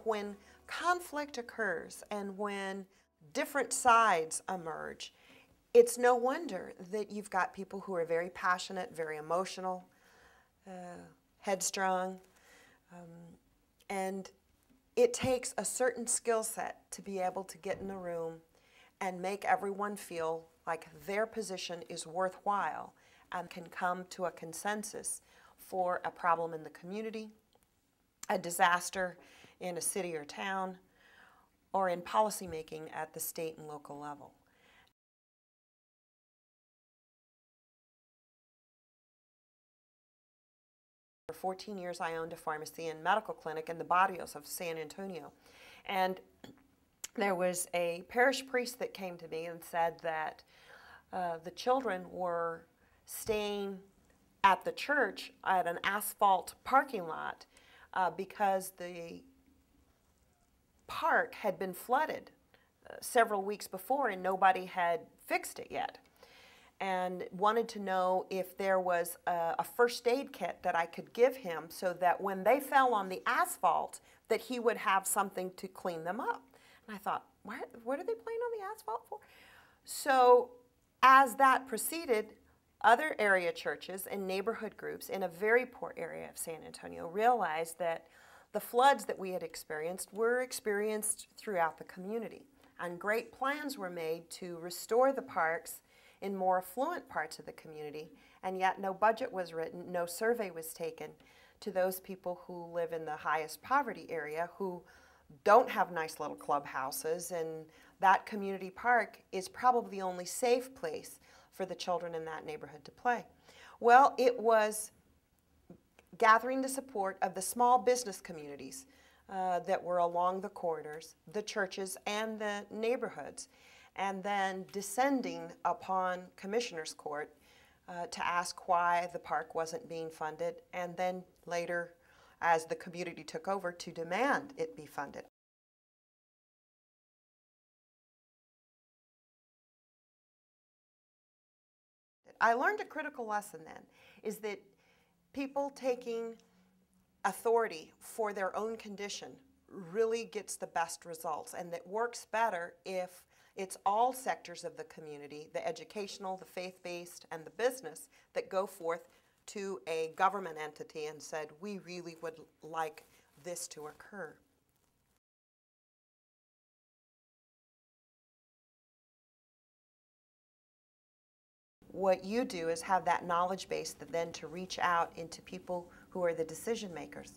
When conflict occurs and when different sides emerge, it's no wonder that you've got people who are very passionate, very emotional, headstrong, and it takes a certain skill set to be able to get in a room and make everyone feel like their position is worthwhile and can come to a consensus for a problem in the community, a disaster in a city or town, or in policymaking at the state and local level. For 14 years I owned a pharmacy and medical clinic in the barrios of San Antonio. And there was a parish priest that came to me and said that the children were staying at the church at an asphalt parking lot because the park had been flooded several weeks before and nobody had fixed it yet, and wanted to know if there was a first aid kit that I could give him so that when they fell on the asphalt that he would have something to clean them up. And I thought, what are they playing on the asphalt for? So as that proceeded, other area churches and neighborhood groups in a very poor area of San Antonio realized that the floods that we had experienced were experienced throughout the community. And great plans were made to restore the parks in more affluent parts of the community, and yet no budget was written, no survey was taken to those people who live in the highest poverty area, who don't have nice little clubhouses, and that community park is probably the only safe place for the children in that neighborhood to play. Well, it was gathering the support of the small business communities that were along the corridors, the churches, and the neighborhoods, and then descending upon Commissioner's Court to ask why the park wasn't being funded, and then later, as the community took over, to demand it be funded. I learned a critical lesson then, is that people taking authority for their own condition really gets the best results, and that works better if it's all sectors of the community, the educational, the faith-based, and the business, that go forth to a government entity and said, we really would like this to occur. What you do is have that knowledge base that then to reach out into people who are the decision makers.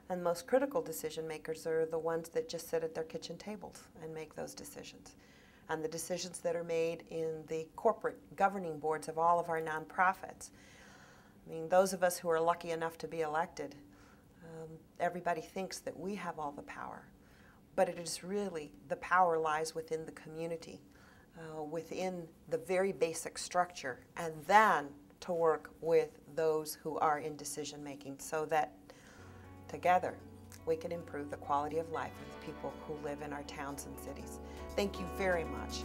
And most critical decision makers are the ones that just sit at their kitchen tables and make those decisions. And the decisions that are made in the corporate governing boards of all of our nonprofits. I mean, those of us who are lucky enough to be elected, everybody thinks that we have all the power. But it is really, the power lies within the community. Within the very basic structure, and then to work with those who are in decision making so that together we can improve the quality of life of the people who live in our towns and cities. Thank you very much.